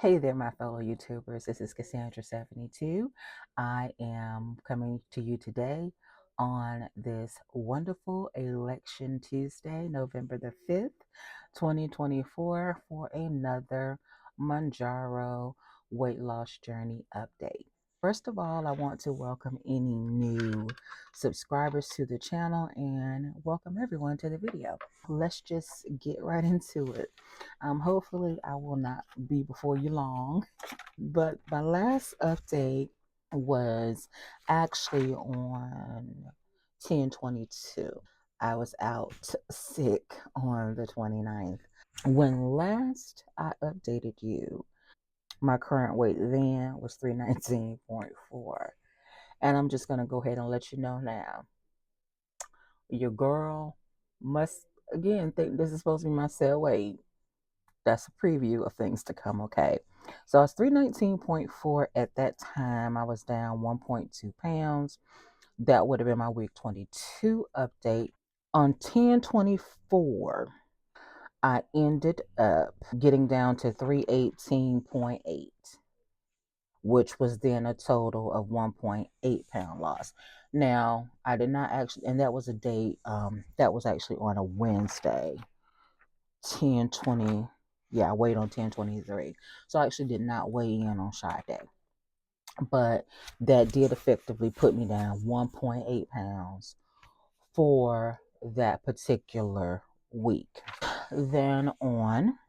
Hey there, my fellow YouTubers. This is Cassandra72. I am coming to you today on this wonderful Election Tuesday, November the 5th, 2024, for another Mounjaro weight loss journey update. First of all, I want to welcome any new subscribers to the channel and welcome everyone to the video. Let's just get right into it. Hopefully, I will not be before you long. But my last update was actually on 10/22. I was out sick on the 29th. When last I updated you, my current weight then was 319.4. And I'm just going to go ahead and let you know now. Your girl must, again, think this is supposed to be my cell weight. That's a preview of things to come, okay? So I was 319.4 at that time. I was down 1.2 pounds. That would have been my week 22 update. On 10/24, I ended up getting down to 318.8, which was then a total of 1.8 pound loss. Now, I did not actually, and that was a date, that was actually on a Wednesday. 10/20, yeah, I weighed on 10/23. So I actually did not weigh in on Shy Day. But that did effectively put me down 1.8 pounds for that particular week. Then on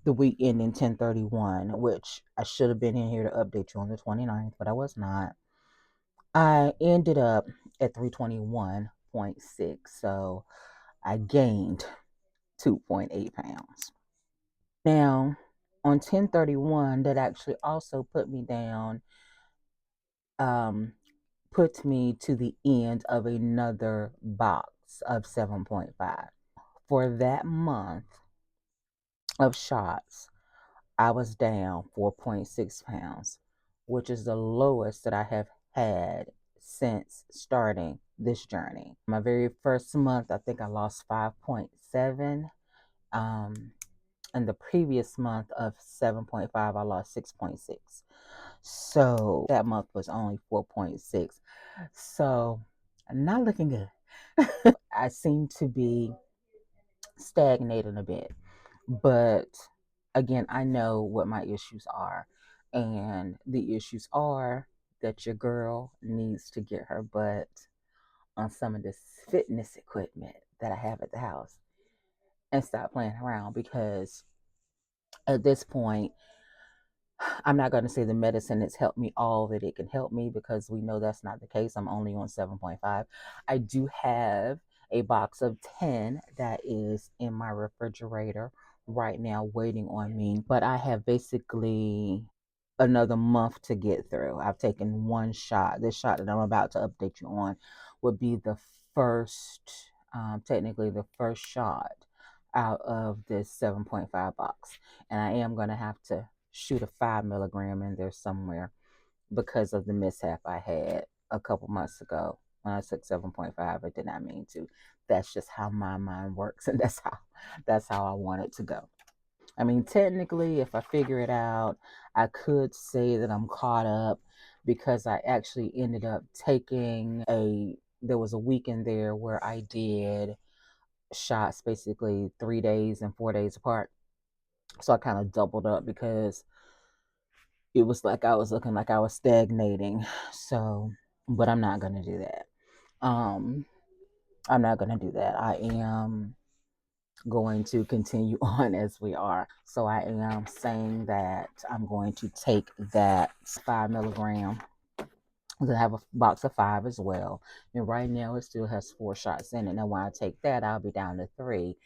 the week ending 10/31, which I should have been in here to update you on the 29th, but I was not. I ended up at 321.6. So I gained 2.8 pounds. Now, on 10/31, that actually also put me down, put me to the end of another box of 7.5. For that month of shots, I was down 4.6 pounds, which is the lowest that I have had since starting this journey. My very first month, I think I lost 5.7. In the previous month of 7.5, I lost 6.6. So that month was only 4.6. So not looking good. I seem to be stagnating a bit. But again, I know what my issues are. And the issues are that your girl needs to get her butt on some of this fitness equipment that I have at the house and stop playing around, because at this point, I'm not going to say the medicine has helped me all that it can help me, because we know that's not the case. I'm only on 7.5. I do have a box of 10 that is in my refrigerator right now waiting on me, but I have basically another month to get through. I've taken one shot. This shot that I'm about to update you on would be the first, technically the first shot out of this 7.5 box. And I am going to have to shoot a 5 milligram in there somewhere because of the mishap I had a couple months ago when I took 7.5. I did not mean to. That's just how my mind works, and that's how I want it to go. I mean, technically, if I figure it out, I could say that I'm caught up, because I actually ended up taking there was a week in there where I did shots basically 3 days and 4 days apart. So I kind of doubled up, because it was like I was looking like I was stagnating. So, but I'm not going to do that. Um, I'm not going to do that. I am going to continue on as we are. So I am saying that I'm going to take that 5 milligram. I have a box of 5 as well. And right now it still has 4 shots in it. Now when I take that, I'll be down to 3.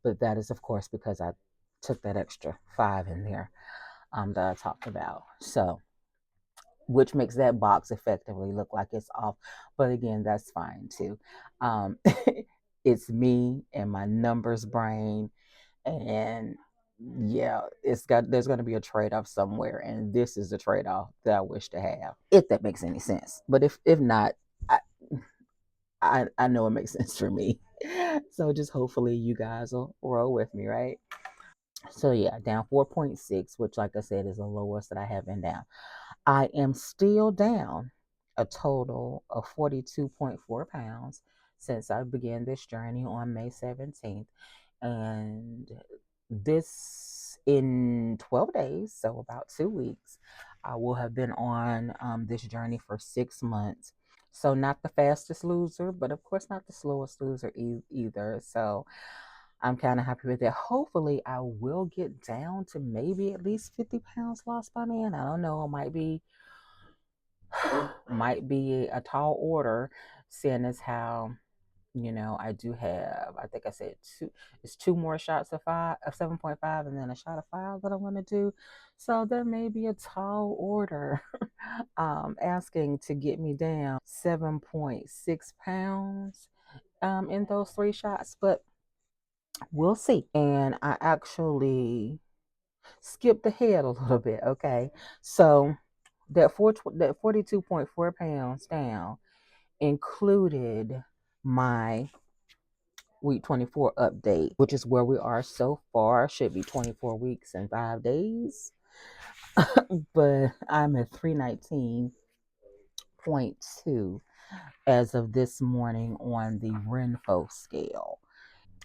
But that is, of course, because I took that extra 5 in there that I talked about. So, which makes that box effectively look like it's off. But again, that's fine too. It's me and my numbers brain. And yeah, there's going to be a trade-off somewhere. And this is the trade-off that I wish to have, if that makes any sense. But if not, I, I know it makes sense for me. So just hopefully you guys will roll with me, right? So yeah, down 4.6, which like I said is the lowest that I have been down. I am still down a total of 42.4 pounds since I began this journey on May 17th. And this in 12 days, so about 2 weeks, I will have been on this journey for 6 months. So, not the fastest loser, but of course, not the slowest loser either. So, I'm kind of happy with that. Hopefully, I will get down to maybe at least 50 pounds lost by then. I don't know. It might be a tall order, seeing as how I do have, I think I said it's two more shots of 7.5 and then a shot of five that I want to do. So that may be a tall order, asking to get me down 7.6 pounds in those three shots, but we'll see. And I actually skipped ahead a little bit. Okay. So that 42.4 pounds down included my week 24 update, which is where we are so far. Should be 24 weeks and 5 days. But I'm at 319.2 as of this morning on the Renfo scale.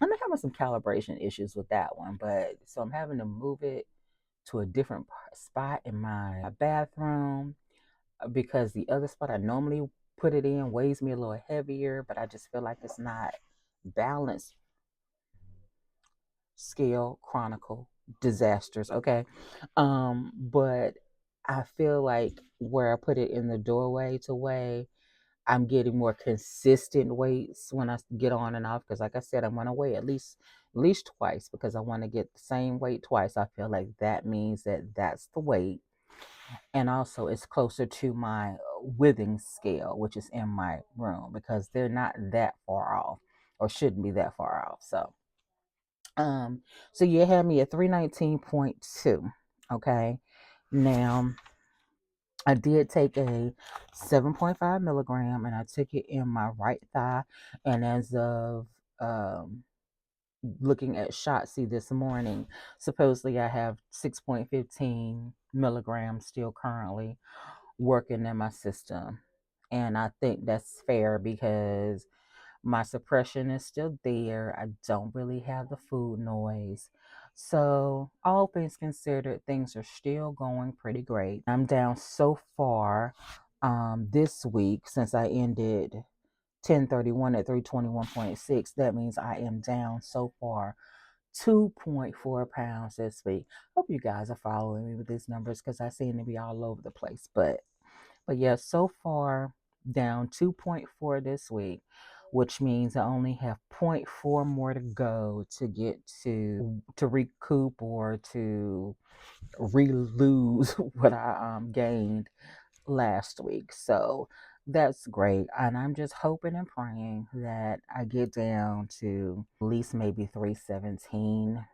I'm having some calibration issues with that one, but so I'm having to move it to a different spot in my bathroom because the other spot I normally put it in weighs me a little heavier, but I just feel like it's not balanced. Scale chronicle disasters. Okay. But I feel like where I put it in the doorway to weigh, I'm getting more consistent weights when I get on and off, because like I said, I'm going to weigh at least twice because I want to get the same weight twice. I feel like that means that that's the weight, and also it's closer to my withing scale, which is in my room, because they're not that far off, or shouldn't be that far off. Um, so you had me at 319.2. Okay. Now I did take a 7.5 milligram and I took it in my right thigh. And as of um looking at Shotzi this morning, supposedly I have 6.15 milligrams still currently working in my system. And I think that's fair because my suppression is still there. I don't really have the food noise. So, all things considered, things are still going pretty great. I'm down so far this week since I ended 1031 at 321.6. That means I am down so far 2.4 pounds this week. Hope you guys are following me with these numbers because I seem to be all over the place. But yeah, so far down 2.4 this week, which means I only have zero point 0.4 more to go to get to recoup or to re-lose what I gained last week. So that's great. And I'm just hoping and praying that I get down to at least maybe 317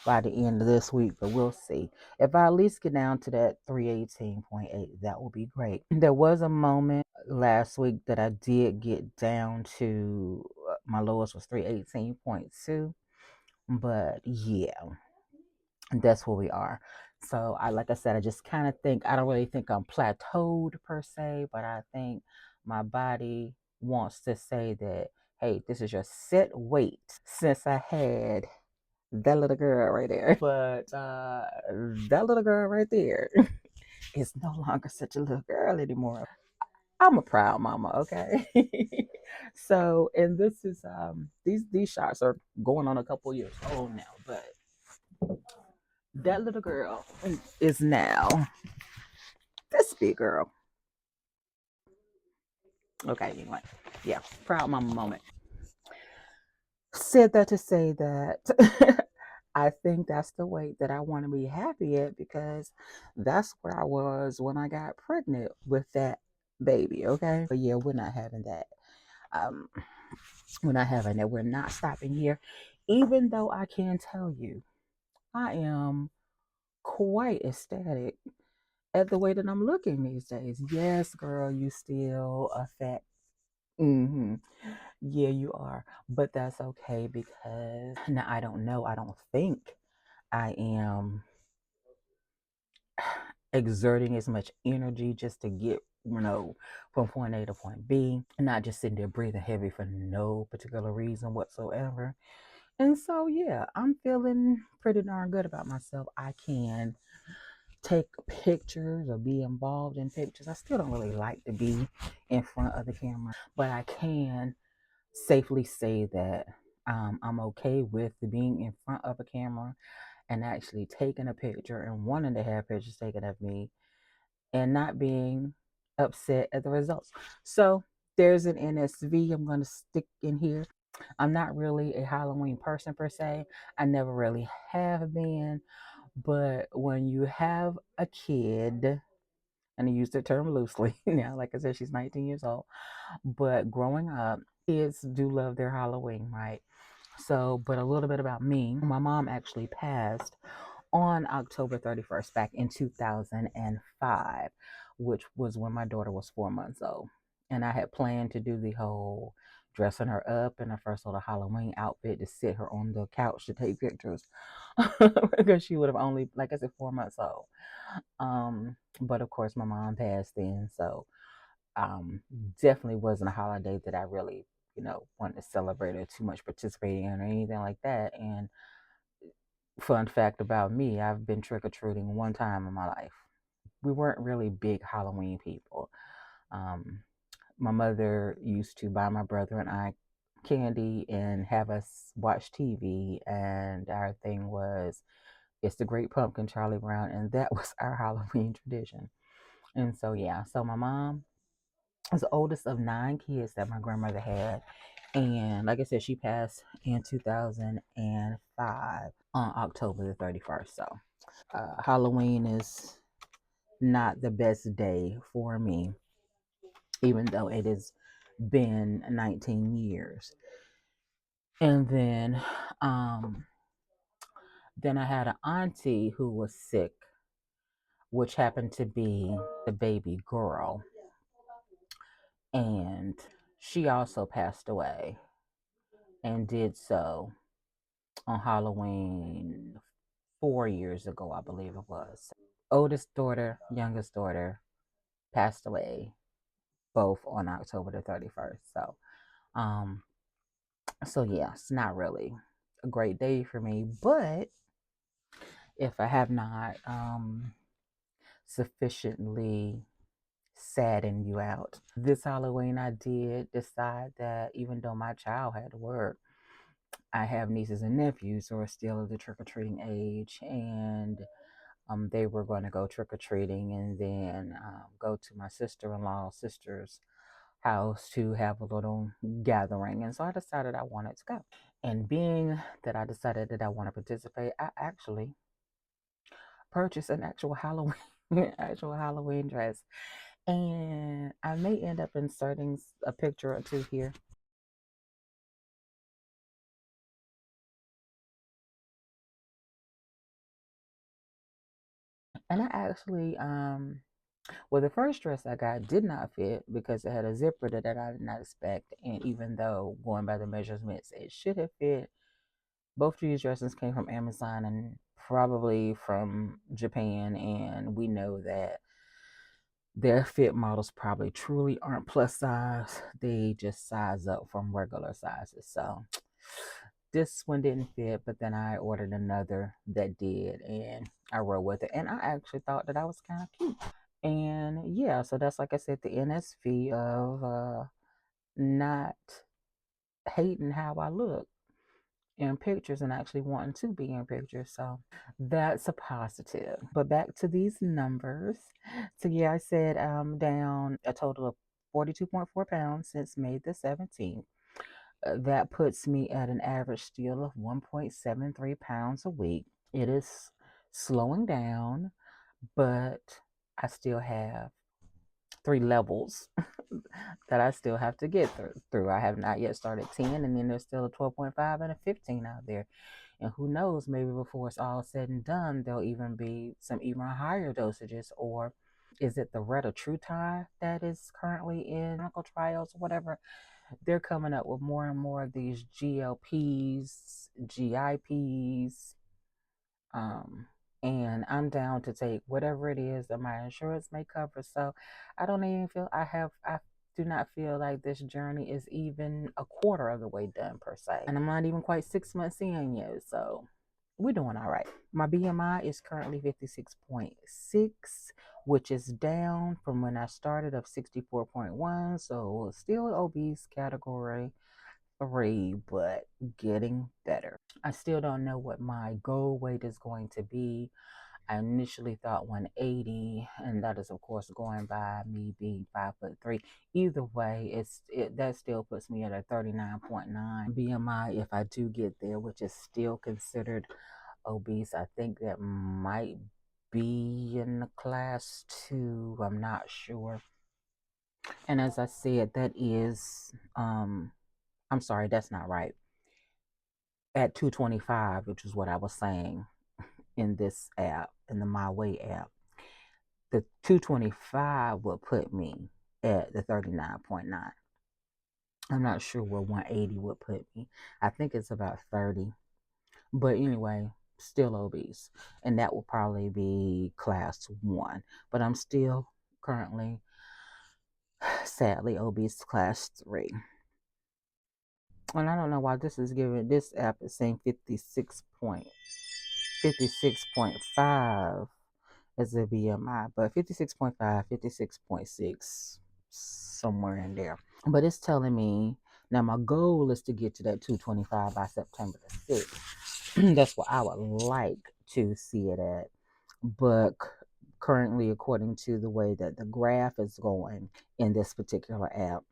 by the end of this week, but we'll see. If I at least get down to that 318.8, that will be great. There was a moment last week that I did get down to my lowest was 318.2, but yeah, that's where we are. So I like I said, I just kind of think I don't really think I'm plateaued per se, but I think my body wants to say that, hey, this is your set weight. Since I had that little girl right there. But that little girl right there is no longer such a little girl anymore. I'm a proud mama, okay? So, and this is these shots are going on a couple years old now, but that little girl is now this big girl. Okay, anyway. Yeah, proud mama moment. Said that to say that I think that's the weight that I want to be happy at, because that's where I was when I got pregnant with that baby. Okay. But yeah, we're not having that. Um, we're not having that. We're not stopping here. Even though I can tell you, I am quite ecstatic at the way that I'm looking these days. Yes, girl, you still a fat. Mm-hmm. Yeah, you are. But that's okay because now I don't know. I don't think I am exerting as much energy just to get, from point A to point B, and not just sitting there breathing heavy for no particular reason whatsoever. And so, yeah, I'm feeling pretty darn good about myself. I can take pictures or be involved in pictures. I still don't really like to be in front of the camera, but I can safely say that I'm okay with being in front of a camera and actually taking a picture and wanting to have pictures taken of me and not being upset at the results. So there's an NSV I'm going to stick in here. I'm not really a Halloween person per se. I never really have been. But when you have a kid, and I use the term loosely now, like I said, she's 19 years old, but growing up, kids do love their Halloween, right? So, but a little bit about me. My mom actually passed on October 31st back in 2005, which was when my daughter was 4 months old. And I had planned to do the whole dressing her up in her first little Halloween outfit to sit her on the couch to take pictures because she would have only, like I said, 4 months old. But of course, my mom passed then. So um, definitely wasn't a holiday that I really, wanted to celebrate or too much participating in or anything like that. And fun fact about me, I've been trick or treating one time in my life. We weren't really big Halloween people. Um, my mother used to buy my brother and I candy and have us watch TV, and our thing was it's the Great Pumpkin, Charlie Brown, and that was our Halloween tradition. And so yeah, so my mom was the oldest of 9 kids that my grandmother had, and like I said, she passed in 2005 on October the 31st. So Halloween is not the best day for me, even though it has been 19 years. And um, then I had an auntie who was sick, which happened to be the baby girl, and she also passed away, and did so on Halloween 4 years ago, I believe it was. Oldest daughter, youngest daughter passed away both on October the 31st. Um, so yeah, it's not really a great day for me. But if I have not sufficiently saddened you out, this Halloween I did decide that even though my child had to work, I have nieces and nephews who are still of the trick or treating age, and they were going to go trick or treating and then go to my sister's house to have a little gathering. And so I decided I wanted to go. And being that I decided that I want to participate, I actually purchased an actual Halloween actual Halloween dress. And I may end up inserting a picture or two here. And I actually well, the first dress I got did not fit because it had a zipper that I did not expect. And even though going by the measurements, it should have fit, both of these dresses came from Amazon and probably from Japan. And we know that their fit models probably truly aren't plus size. They just size up from regular sizes. So this one didn't fit, but then I ordered another that did, and I rode with it. And I actually thought that I was kind of cute. And yeah, so that's, like I said, the NSV of not hating how I look in pictures and actually wanting to be in pictures. So that's a positive. But back to these numbers. So yeah, I said I'm down a total of 42.4 pounds since May the 17th. That puts me at an average still of 1.73 pounds a week. It is slowing down, but I still have 3 levels that I still have to get through. I have not yet started 10, and then there's still a 12.5 and a 15 out there. And who knows, maybe before it's all said and done, there'll even be some even higher dosages. Or is it the retatrutide that is currently in clinical trials, whatever? They're coming up with more and more of these GLPs, GIPs, Um, and I'm down to take whatever it is that my insurance may cover. So I don't even feel I do not feel like this journey is even a quarter of the way done per se. And I'm not even quite 6 months in yet. So we're doing all right. My BMI is currently 56.6, which is down from when I started of 64.1. So still obese category 3, but getting better. I still don't know what my goal weight is going to be. I initially thought 180, and that is of course going by me being 5'3". Either way, that still puts me at a 39.9 BMI if I do get there, which is still considered obese. I think that might be in the class 2. I'm not sure. And as I said, that is I'm sorry, that's not right. At 225, which is what I was saying in this app, in the My Way app, the 225 would put me at the 39.9. I'm not sure where 180 would put me. I think it's about 30. But anyway, still obese. And that will probably be class 1. But I'm still currently, sadly, obese class 3. And I don't know why this app is saying 56.5 as a BMI, but 56.5, 56.6, somewhere in there. But it's telling me now my goal is to get to that 225 by September the 6th. That's what I would like to see it at. But currently, according to the way that the graph is going in this particular app,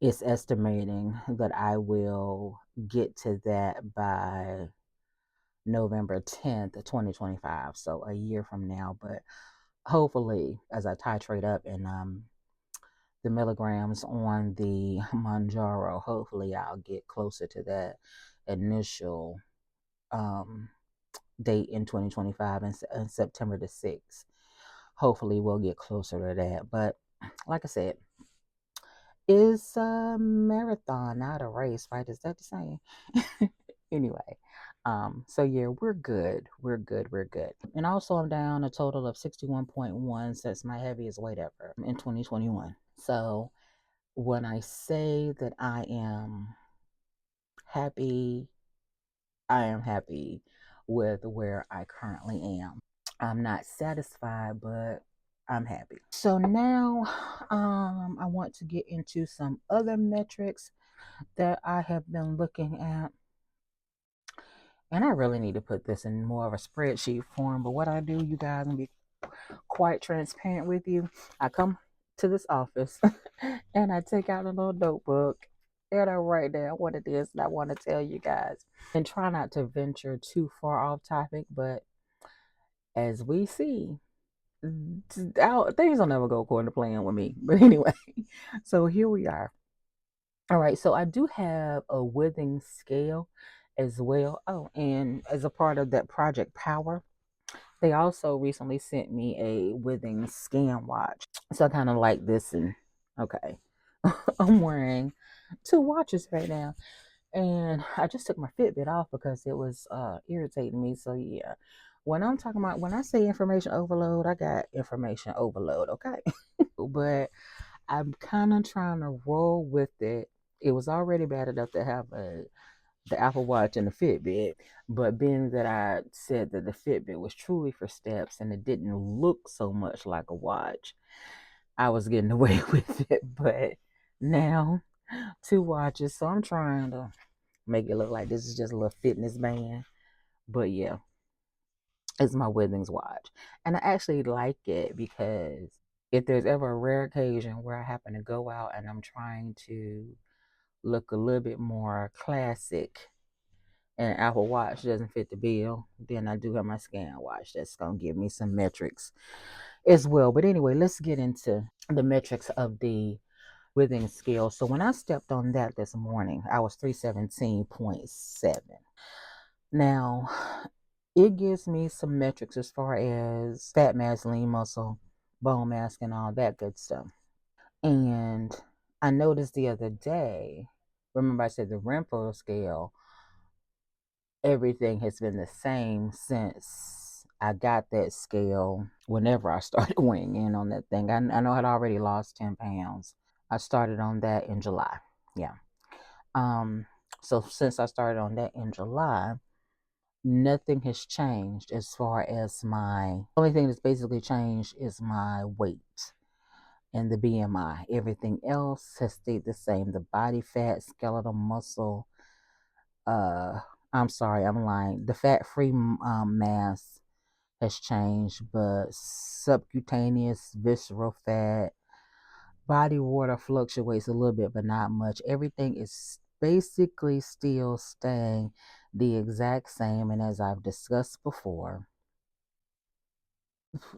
it's estimating that I will get to that by November 10th, 2025. So a year from now. But hopefully, as I titrate up and the milligrams on the Mounjaro, hopefully I'll get closer to that initial um, date in 2025 and September the 6th. Hopefully we'll get closer to that. But like I said, it's a marathon, not a race, right? Is that the same? Anyway, so yeah, we're good. We're good. We're good. And also, I'm down a total of 61.1 since my heaviest weight ever in 2021. So when I say that I am happy, I am happy with where I currently am. I'm not satisfied, but I'm happy. So now I want to get into some other metrics that I have been looking at. And I really need to put this in more of a spreadsheet form. But what I do, you guys, and be quite transparent with you, I come to this office and I take out a little notebook and I write down what it is that I want to tell you guys. And try not to venture too far off topic, but as we see, things will never go according to plan with me. But anyway, so here we are. All right, so I do have a withing scale as well. Oh, and as a part of that Project Power, they also recently sent me a withing scan watch. So I kind of like this, and okay, I'm wearing two watches right now. And I just took my Fitbit off because it was irritating me. So yeah, when I say information overload, I got information overload, okay? But I'm kind of trying to roll with it. It was already bad enough to have the Apple Watch and the Fitbit, but being that I said that the Fitbit was truly for steps and it didn't look so much like a watch, I was getting away with it. But now, two watches, so I'm trying to make it look like this is just a little fitness band. But yeah, it's my Withings watch. And I actually like it because if there's ever a rare occasion where I happen to go out and I'm trying to look a little bit more classic and an Apple Watch doesn't fit the bill, then I do have my scan watch that's going to give me some metrics as well. But anyway, let's get into the metrics of the Withings scale. So when I stepped on that this morning, I was 317.7. Now, it gives me some metrics as far as fat mass, lean muscle, bone mass, and all that good stuff. And I noticed the other day, remember I said the Renfro scale everything has been the same since I got that scale. Whenever I started weighing in on that thing, I know I'd already lost 10 pounds. I started on that in July. Yeah. Um, so since I started on that in July, nothing has changed as far as my only thing that's basically changed is my weight and the BMI. Everything else has stayed the same. The body fat, skeletal muscle, uh I'm sorry, I'm lying. The fat free mass has changed, but subcutaneous visceral fat, body water fluctuates a little bit, but not much. Everything is basically still staying the exact same. And as I've discussed before,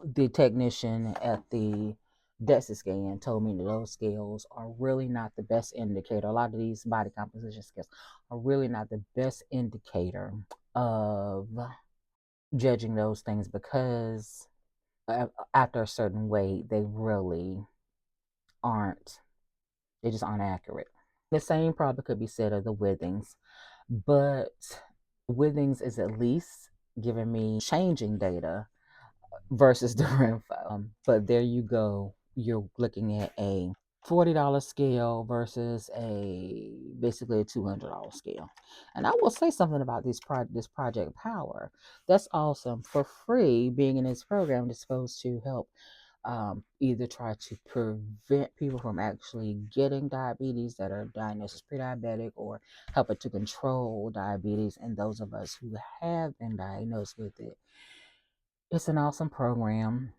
the technician at the DEXA scan told me that those scales are really not the best indicator. A lot of these body composition scales are really not the best indicator of judging those things because after a certain weight, they really aren't, they just aren't accurate. The same probably could be said of the Withings, but Withings is at least giving me changing data versus the Renfo. But there you go. You're looking at a $40 scale versus a basically a $200 scale. And I will say something about this Project Power. That's awesome. For free, being in this program is supposed to help either try to prevent people from actually getting diabetes that are diagnosed as pre-diabetic, or help it to control diabetes and those of us who have been diagnosed with it. It's an awesome program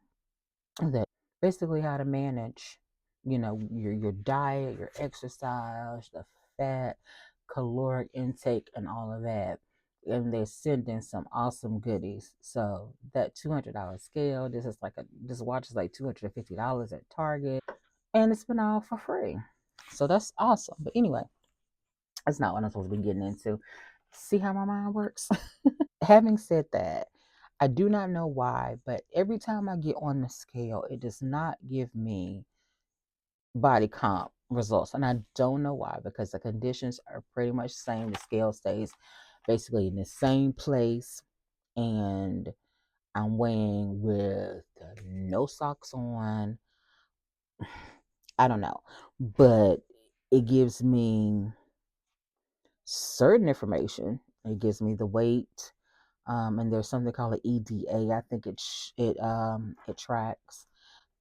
that basically how to manage, your diet, your exercise, the fat, caloric intake, and all of that. And they're sending some awesome goodies. So that $200 scale, this watch is like $250 at Target, and it's been all for free. So that's awesome. But anyway, that's not what I'm supposed to be getting into. See how my mind works? Having said that, I do not know why, but every time I get on the scale, it does not give me body comp results. And I don't know why, because the conditions are pretty much the same. The scale stays basically in the same place, and I'm weighing with no socks on. I don't know, but it gives me certain information. It gives me the weight, and there's something called an EDA. I think it tracks.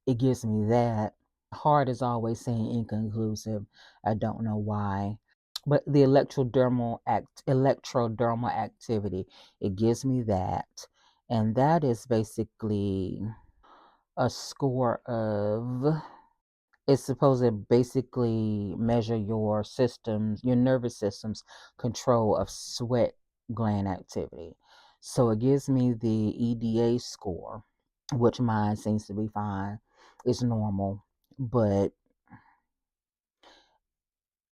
It gives me that. Heart is always saying inconclusive. I don't know why. But the electrodermal activity, it gives me that. And that is basically a score of, it's supposed to basically measure your nervous system's control of sweat gland activity. So it gives me the EDA score, which mine seems to be fine. It's normal, but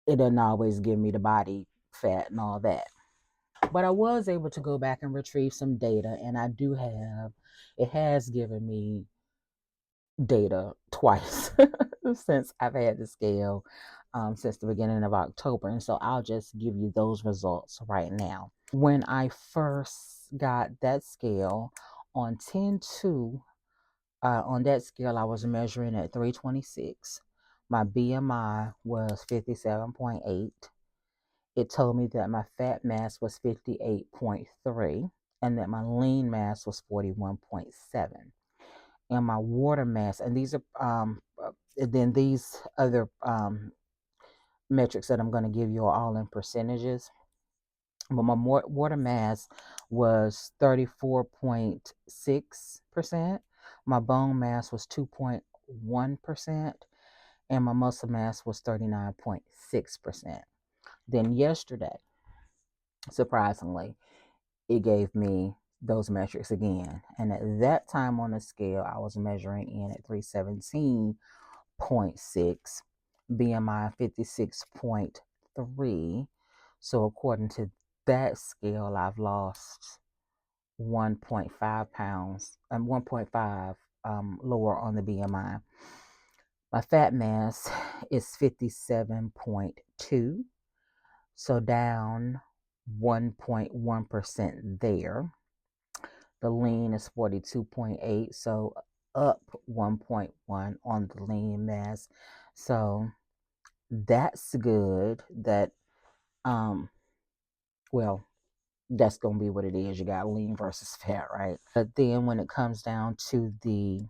it doesn't always give me the body fat and all that. But I was able to go back and retrieve some data, and it has given me data twice since I've had the scale, since the beginning of October. And so I'll just give you those results right now. When I first got that scale on 10/2, on that scale, I was measuring at 326. My BMI was 57.8. It told me that my fat mass was 58.3 and that my lean mass was 41.7. And my water mass, and these are then these other metrics that I'm going to give you are all in percentages. But my water mass was 34.6%. My bone mass was 2.1%, and my muscle mass was 39.6%. Then yesterday, surprisingly, it gave me those metrics again. And at that time on the scale, I was measuring in at 317.6, BMI 56.3. So according to that scale, I've lost 1.5 pounds, 1.5 lower on the BMI. My fat mass is 57.2, so down 1.1% there. The lean is 42.8, so up 1.1 on the lean mass. So that's good. Um, well, that's gonna be what it is. You got lean versus fat, right? But then when it comes down to the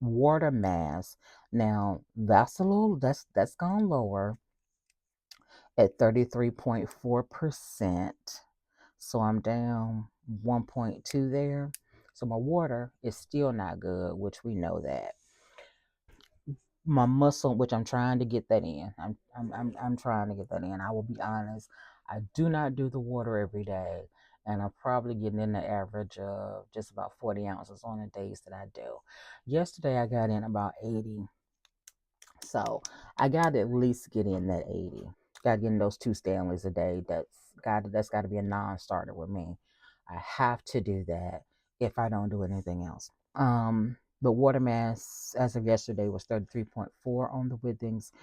water mass, now that's a little that's gone lower at 33.4%. So I'm down 1.2 there. So my water is still not good, which we know that. My muscle, which I'm trying to get that in. I'm trying to get that in. I will be honest. I do not do the water every day, and I'm probably getting in the average of just about 40 ounces on the days that I do. Yesterday I got in about 80, so I got to at least get in that 80. Got to get in those two Stanleys a day. That's got to be a non-starter with me. I have to do that if I don't do anything else. The water mass as of yesterday was 33.4 on the Withings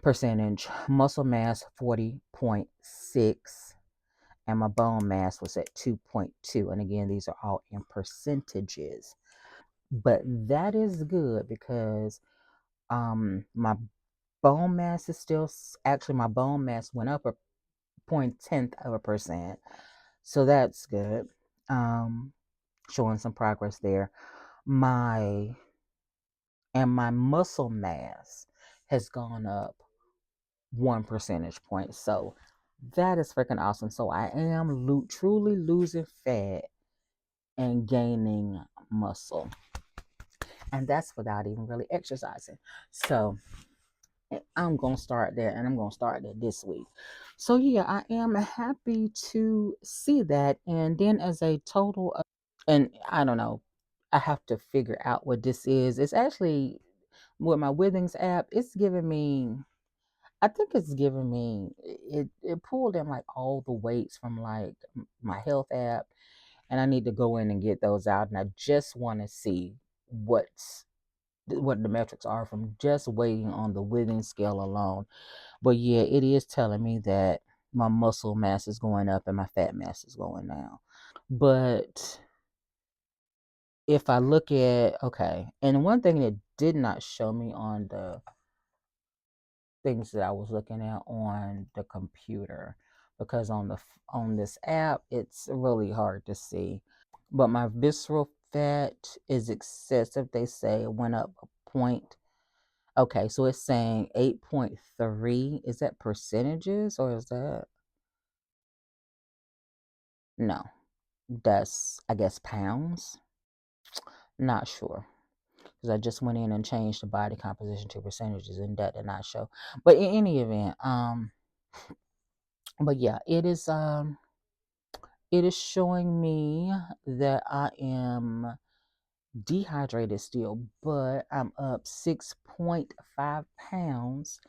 percentage. Muscle mass 40.6, and my bone mass was at 2.2. And again, these are all in percentages. But that is good because my bone mass is still actually my bone mass went up a 0.1%. So that's good. Showing some progress there. My muscle mass has gone up 1 percentage point. So that is freaking awesome. So I am truly losing fat and gaining muscle. And that's without even really exercising. So I'm going to start there, and I'm going to start there this week. So yeah, I am happy to see that. And then as a total and I don't know, I have to figure out what this is. It's actually with my Withings app, it's giving me, I think it's giving me, it pulled in like all the weights from like my health app, and I need to go in and get those out. And I just want to see what the metrics are from just waiting on the Withings scale alone. But yeah, it is telling me that my muscle mass is going up and my fat mass is going down. But if I look at, okay, and one thing that did not show me on the things that I was looking at on the computer, because on this app it's really hard to see. But my visceral fat is excessive. They say it went up a point. Okay, so it's saying 8.3. Is that percentages or is that no? That's I guess pounds. Not sure. Because I just went in and changed the body composition to percentages, and that did not show. But in any event, but yeah, it is showing me that I am dehydrated still, but I'm up 6.5 pounds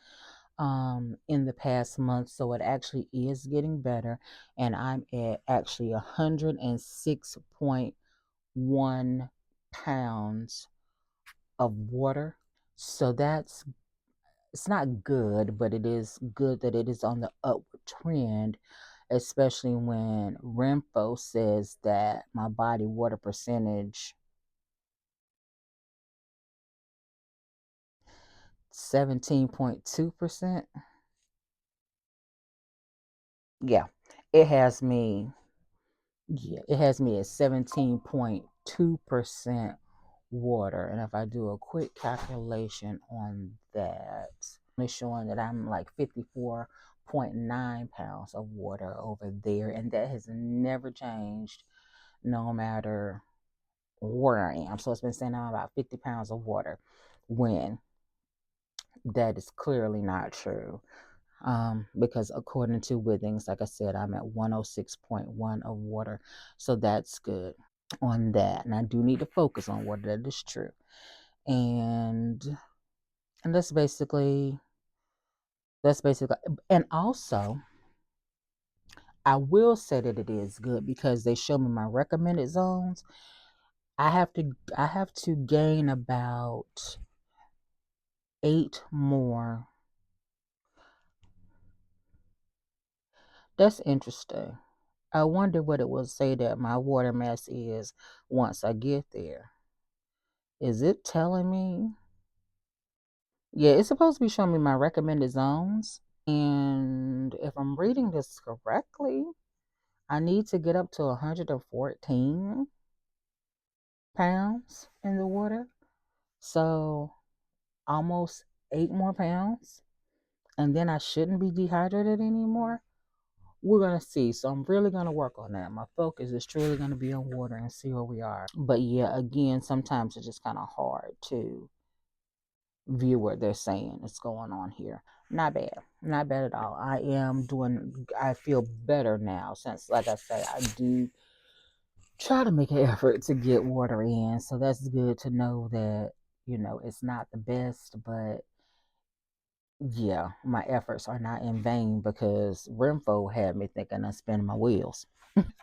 in the past month, so it actually is getting better, and I'm at actually 106.1 pounds of water. So that's it's not good, but it is good that it is on the upward trend, especially when Renfo says that my body water percentage 17.2%. Yeah, it has me. Yeah, it has me at 17.2% water. And if I do a quick calculation on that, it's showing that I'm like 54.9 pounds of water over there. And that has never changed no matter where I am. So it's been saying I'm about 50 pounds of water when that is clearly not true. Because according to Withings, like I said, I'm at 106.1 of water. So that's good on that. And I do need to focus on water. That is true. And that's basically and also I will say that it is good because they show me my recommended zones. I have to gain about 8 more. That's interesting. I wonder what it will say that my water mass is once I get there. Is it telling me? Yeah, it's supposed to be showing me my recommended zones. And if I'm reading this correctly, I need to get up to 114 pounds in the water. So almost 8 more pounds. And then I shouldn't be dehydrated anymore. We're going to see. So I'm really going to work on that. My focus is truly going to be on water and see where we are. But yeah, again, sometimes it's just kind of hard to view what they're saying is going on here. Not bad. Not bad at all. I feel better now since, like I say, I do try to make an effort to get water in. So that's good to know that, it's not the best, but yeah, my efforts are not in vain because Renfo had me thinking of spinning my wheels.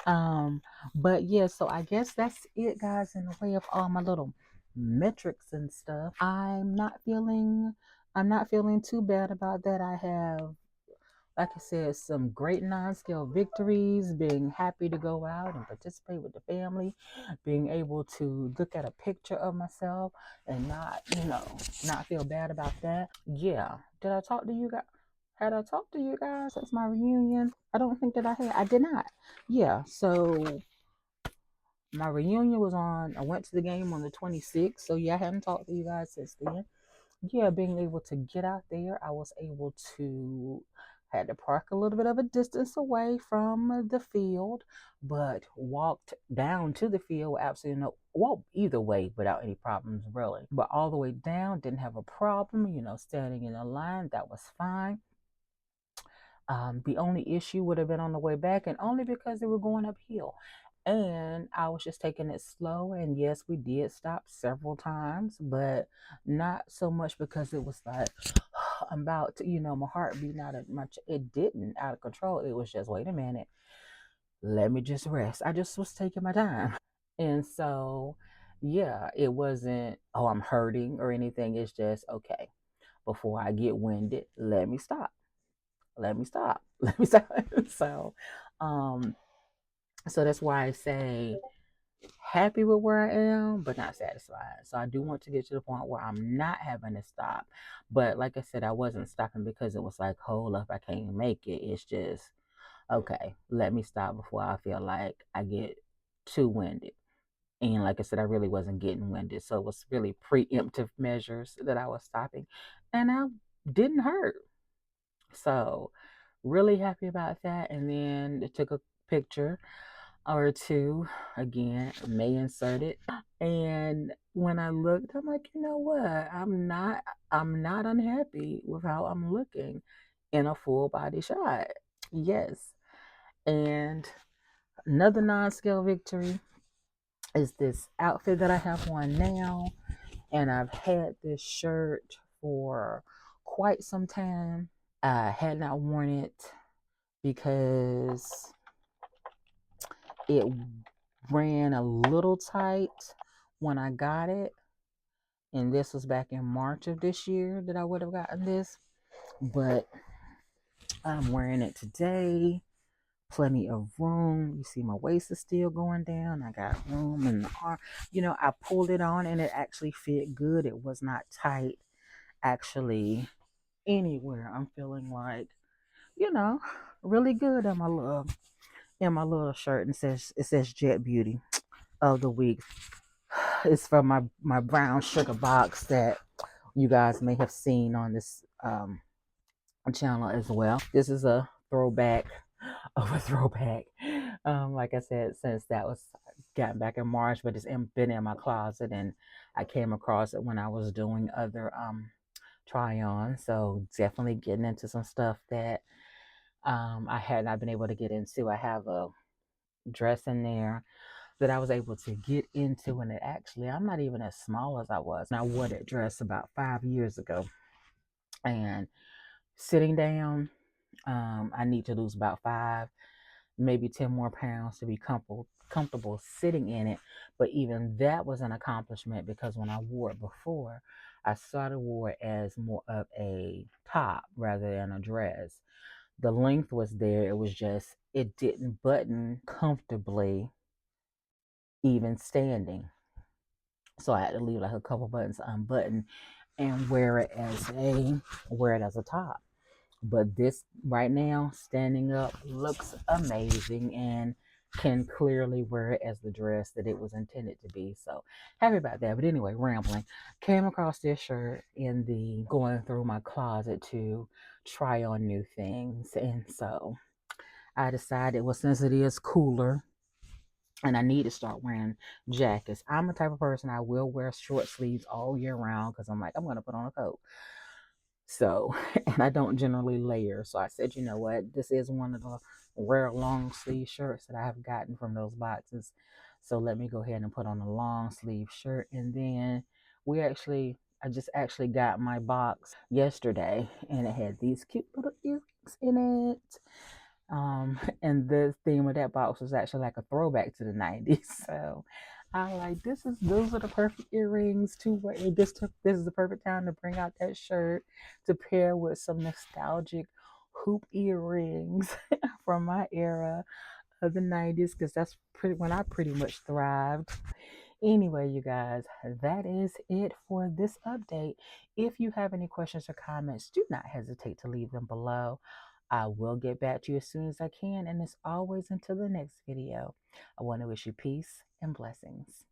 Um, but yeah, so I guess that's it, guys, in the way of all my little metrics and stuff. I'm not feeling too bad about that. I have, like I said, some great non-scale victories, being happy to go out and participate with the family, being able to look at a picture of myself and not feel bad about that. Yeah. Did I talk to you guys? Had I talked to you guys since my reunion? I don't think that I had. I did not. Yeah. So my reunion was on, I went to the game on the 26th. So yeah, I haven't talked to you guys since then. Yeah, being able to get out there, I was able to had to park a little bit of a distance away from the field, but walked down to the field absolutely no walked either way without any problems really. But all the way down, didn't have a problem, standing in a line, that was fine. The only issue would have been on the way back, and only because they were going uphill. And I was just taking it slow. And yes, we did stop several times, but not so much because it was like I'm about to, my heart beating out of much. It didn't out of control. It was just, wait a minute, let me just rest. I just was taking my time. And so, yeah, it wasn't, oh, I'm hurting or anything. It's just, okay, before I get winded, let me stop let me stop. so um so that's why I say happy with where I am but not satisfied. So I do want to get to the point where I'm not having to stop, but like I said, I wasn't stopping because it was like, hold up, I can't make it. It's just, okay, let me stop before I feel like I get too winded. And like I said, I really wasn't getting winded, so it was really preemptive measures that I was stopping, and I didn't hurt. So really happy about that. And then it took a picture or two. Again, may insert it. And when I looked, I'm like, you know what? I'm not unhappy with how I'm looking in a full body shot. Yes. And another non-scale victory is this outfit that I have on now. And I've had this shirt for quite some time. I had not worn it because it ran a little tight when I got it. And this was back in March of this year that I would have gotten this. But I'm wearing it today. Plenty of room. You see, my waist is still going down. I got room in the arm. I pulled it on and it actually fit good. It was not tight, actually, anywhere. I'm feeling like, you know, really good in my little shirt, and it says Jet Beauty of the week. It's from my brown sugar box that you guys may have seen on this channel as well. This is a throwback of a throwback. Like I said, since that was gotten back in March, but it's been in my closet, and I came across it when I was doing other try on. So definitely getting into some stuff that I had not been able to get into. I have a dress in there that I was able to get into, and it actually, I'm not even as small as I was. And I wore that dress about 5 years ago. And sitting down, I need to lose about 5, maybe 10 more pounds to be comfortable sitting in it. But even that was an accomplishment because when I wore it before, I sort of wore it as more of a top rather than a dress. The length was there. It was just, it didn't button comfortably even standing. So I had to leave like a couple buttons unbuttoned and wear it as a top. But this right now, standing up, looks amazing and can clearly wear it as the dress that it was intended to be. So happy about that. But anyway, rambling. Came across this shirt in the going through my closet to try on new things. And so I decided, well, since it is cooler and I need to start wearing jackets, I'm the type of person I will wear short sleeves all year round because I'm like, I'm going to put on a coat. So, and I don't generally layer. So I said, you know what? This is one of the rare long sleeve shirts that I have gotten from those boxes. So let me go ahead and put on a long sleeve shirt. And then I just actually got my box yesterday and it had these cute little earrings in it. And the theme of that box was actually like a throwback to the 90s. So I like, those are the perfect earrings to wear. This is the perfect time to bring out that shirt to pair with some nostalgic hoop earrings from my era of the 90s, because that's pretty when I pretty much thrived. Anyway, you guys, that is it for this update. If you have any questions or comments, do not hesitate to leave them below. I will get back to you as soon as I can. And as always, until the next video, I want to wish you peace and blessings.